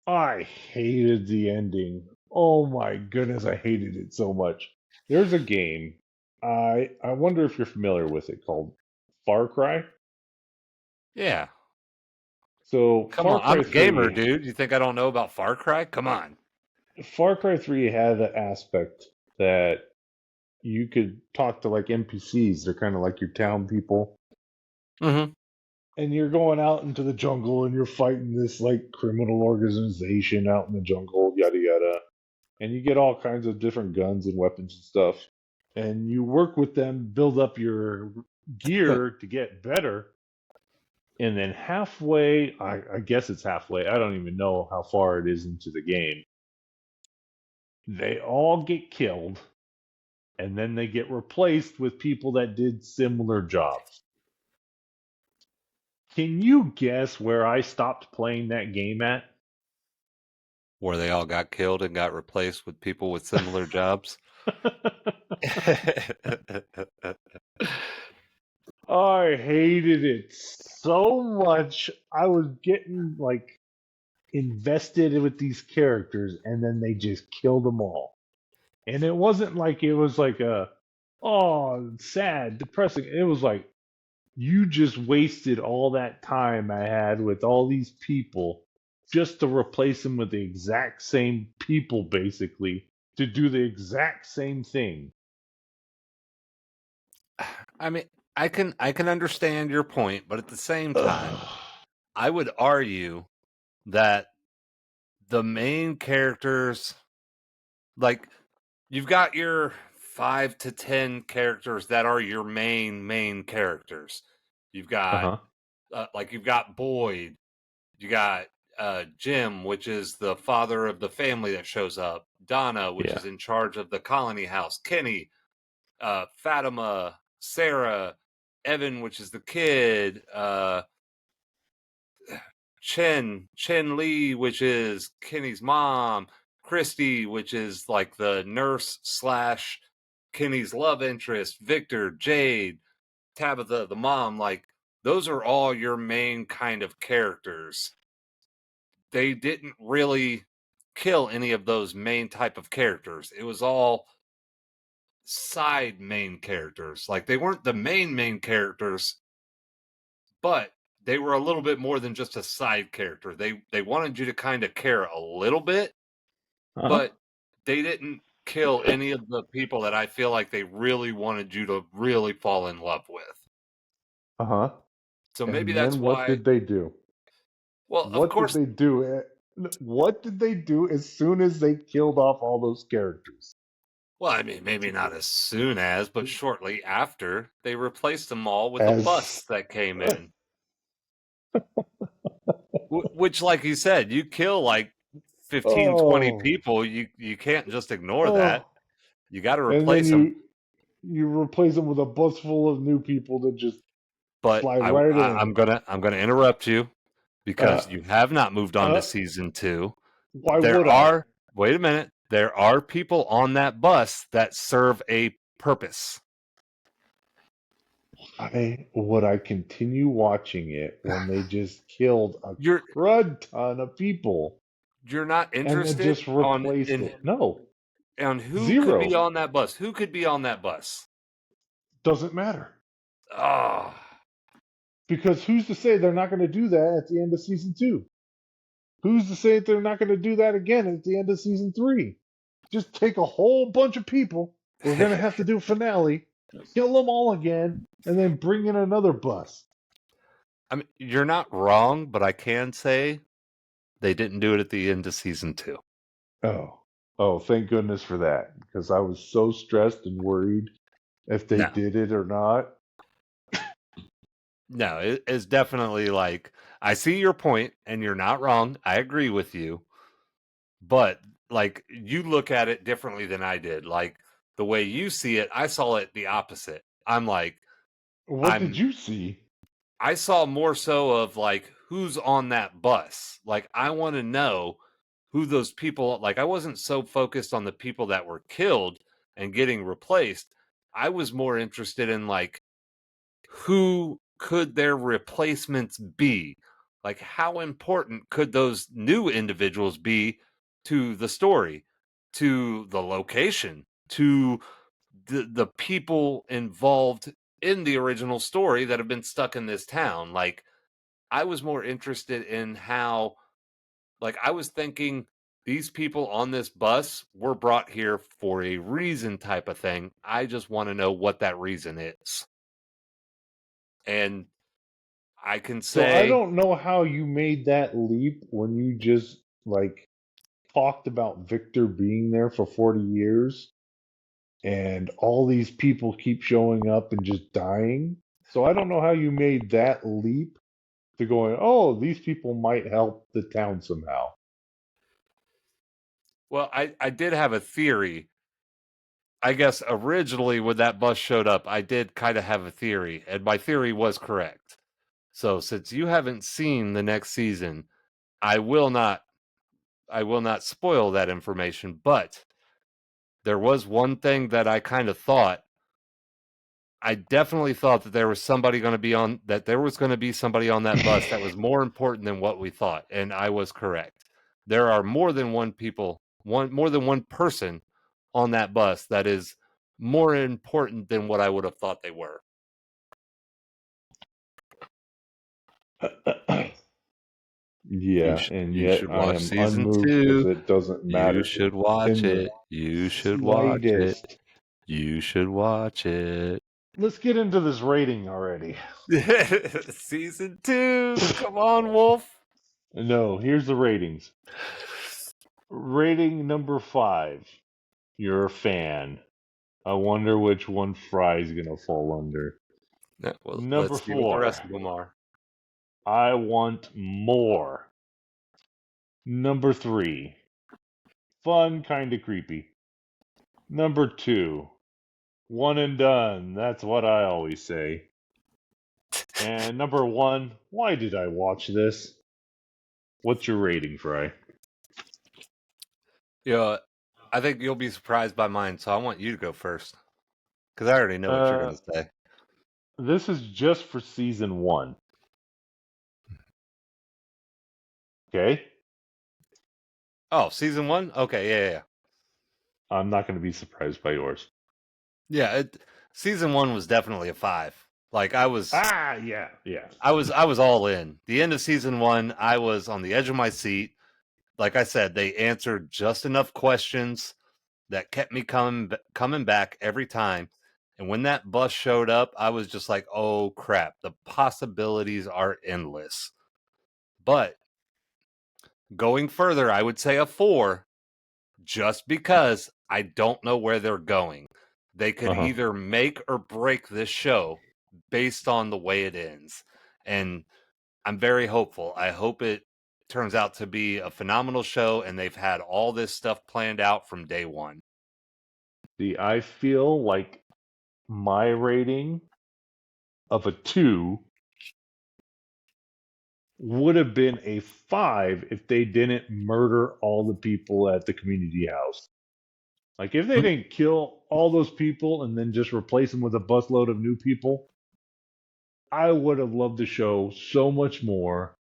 I hated the ending. Oh my goodness, I hated it so much. There's a game. I wonder if you're familiar with it called Far Cry. Yeah. So Come Far on. I'm Cry a gamer, 3 dude. You think I don't know about Far Cry? Come on. Far Cry 3 had the aspect that you could talk to like NPCs. They're kind of like your town people. Mm-hmm. And you're going out into the jungle and you're fighting this like criminal organization out in the jungle, yada yada. And you get all kinds of different guns and weapons and stuff. And you work with them, build up your gear to get better. And then halfway, I guess it's halfway, I don't even know how far it is into the game, they all get killed. And then they get replaced with people that did similar jobs. Can you guess where I stopped playing that game at? Where they all got killed and got replaced with people with similar jobs. I hated it so much. I was getting like invested with these characters, and then they just killed them all. And it wasn't like it was like a oh sad, depressing. It was like you just wasted all that time I had with all these people just to replace them with the exact same people, basically, to do the exact same thing. I mean, I can understand your point, but at the same time, Ugh. I would argue that the main characters, like, you've got your 5 to 10 characters that are your main characters. You've got Uh-huh. you've got Boyd, you got Jim, which is the father of the family that shows up, Donna, which Yeah. is in charge of the colony house, Kenny, Fatima, Sarah, Evan, which is the kid, Chen Lee, which is Kenny's mom, Christy, which is like the nurse slash Kenny's love interest, Victor, Jade, Tabitha, the mom. Like, those are all your main kind of characters. They didn't really kill any of those main type of characters. It was all side main characters. Like, they weren't the main characters, but they were a little bit more than just a side character. They wanted you to kind of care a little bit, Uh-huh. but they didn't kill any of the people that I feel like they really wanted you to really fall in love with. Uh-huh. So maybe And that's then what why. did they do? Well, of What did course. they do? What did they do as soon as they killed off all those characters? Well, I mean, maybe not as soon as, but shortly after, they replaced them all with a bus As that came in. Which, like you said, you kill like 15, 20 oh, people. You can't just ignore that. oh, You got to and then replace them. you replace them with a bus full of new people that just But slide right I'm in. gonna interrupt you Uh, because you have not moved on to uh, season 2. why There would I? are Wait a minute. There are people on that bus that serve a purpose. Would I continue watching it when they just killed a You're crud ton of people you're not and then interested just replaced in it? No, who could be zero. on that bus? Who could be on that bus? Doesn't matter. Oh, Because who's to say they're not going to do that at the end of season two? Who's to say that they're not going to do that again at the end of season three? Just take a whole bunch of people. We're going to have to do a finale, kill them all again, and then bring in another bus. I mean, you're not wrong, but I can say they didn't do it at the end of season 2. Oh, thank goodness for that. Because I was so stressed and worried if they No, did it or not. no, it's definitely like I see your point, and you're not wrong. I agree with you, but like you look at it differently than I did. Like the way you see it, I saw it the opposite. I'm like, What did I'm you see? I saw more so of like who's on that bus. Like I want to know who those people like I wasn't so focused on the people that were killed and getting replaced. I was more interested in like who could their replacements be? Like how important could those new individuals be to the story, to the location, to the people involved in the original story that have been stuck in this town? Like I was more interested in how, like, I was thinking these people on this bus were brought here for a reason type of thing. I just want to know what that reason is. And I can So I say, don't know how you made that leap when you just like talked about Victor being there for 40 years and all these people keep showing up and just dying. So I don't know how you made that leap to going, oh, these people might help the town somehow. well, I did have a theory. I guess originally when that bus showed up, I did kind of have a theory, and my theory was correct. So since you haven't seen the next season, I will not spoil that information, but there was one thing that I kind of thought. I definitely thought that there was somebody going to be on that there was going to be somebody on that bus that was more important than what we thought, and I was correct. There are more than more than one person on that bus that is more important than what I would have thought they were. Yeah, and You yet should I watch am season unmoved because 2. it doesn't You matter should watch in the it. You should watch it. slightest. You should watch it. Let's get into this rating already. Season 2. Come on, Wolf. No, here's the ratings. Rating number 5. You're a fan. I wonder which one Fry's gonna fall under. Yeah, well, Number let's see what the 4. rest of them are. I want more. Number 3. Fun, kinda creepy. Number 2. One and done. That's what I always say. And number 1. Why did I watch this? What's your rating, Fry? Yeah, I think you'll be surprised by mine, so I want you to go first because I already know what you're Uh, going to say. this is just for season 1. Okay? Oh, season 1? Okay, yeah. I'm not going to be surprised by yours. Yeah, season 1 was definitely a 5. Like I was Yeah. I was all in. The end of season 1, I was on the edge of my seat. Like I said, they answered just enough questions that kept me coming back every time. And when that bus showed up, I was just like, "Oh crap, the possibilities are endless." But going further, I would say a 4 just because I don't know where they're going. They could Uh-huh. either make or break this show based on the way it ends. And I'm very hopeful. I hope it turns out to be a phenomenal show and they've had all this stuff planned out from day one. See, I feel like my rating of a 2 would have been a 5 if they didn't murder all the people at the community house. Like, if they didn't kill all those people and then just replace them with a busload of new people, I would have loved the show so much more.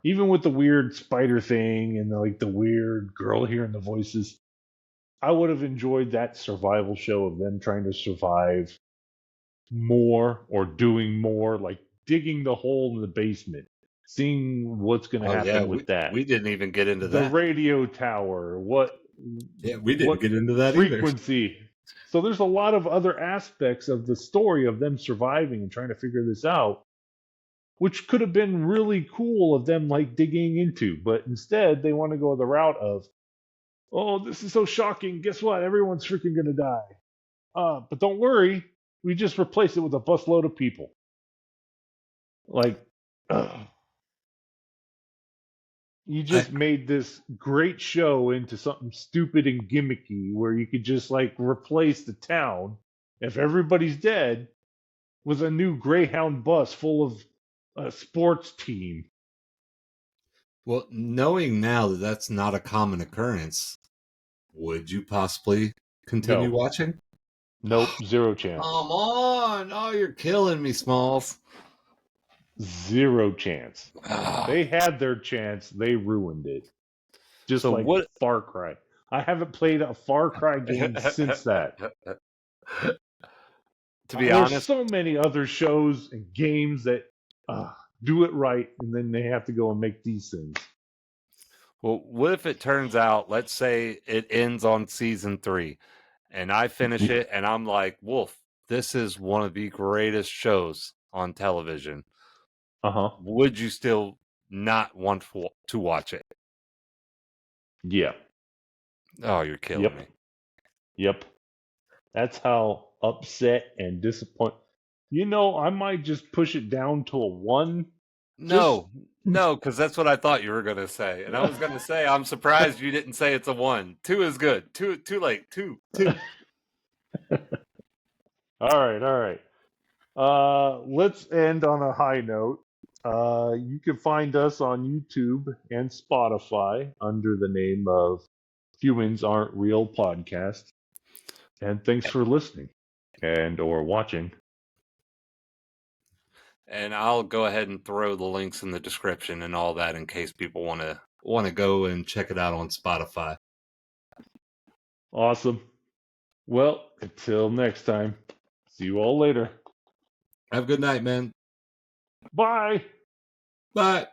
Even with the weird spider thing and like the weird girl hearing the voices, I would have enjoyed that survival show of them trying to survive more or doing more, like digging the hole in the basement, seeing what's going to Oh yeah, happen with that. we didn't even get into The that. radio tower, Yeah, we didn't what get into that either. frequency. So there's a lot of other aspects of the story of them surviving and trying to figure this out, which could have been really cool of them like digging into, but instead they want to go the route of, oh, this is so shocking. Guess what? Everyone's freaking gonna die. But don't worry, we just replace it with a busload of people. Like, you just made this great show into something stupid and gimmicky where you could just like replace the town if everybody's dead with a new Greyhound bus full of a sports team. Well, knowing now that that's not a common occurrence, would you possibly continue No. watching? Nope, zero chance. Come on! Oh, you're killing me, Smalls. Zero chance. Ah. They had their chance, they ruined it. Just So like what- Far Cry. I haven't played a Far Cry game since that. To be There's honest, so many other shows and games that do it right, and then they have to go and make these things. well, what if it turns out, let's say it ends on season 3, and I finish it, and I'm like, Wolf, this is one of the greatest shows on television. Would you still not want to watch it? Yeah. Oh, you're killing me. Yep. That's how upset and disappointed. I might just push it down to a 1. No, because that's what I thought you were going to say. And I was going to say, I'm surprised you didn't say it's a 1. 2 is good. Too late. 2. All right. Let's end on a high note. You can find us on YouTube and Spotify under the name of Humans Aren't Real Podcast. And thanks for listening and or watching. And I'll go ahead and throw the links in the description and all that in case people want to go and check it out on Spotify. Awesome. Well, until next time. See you all later. Have a good night, man. Bye. Bye.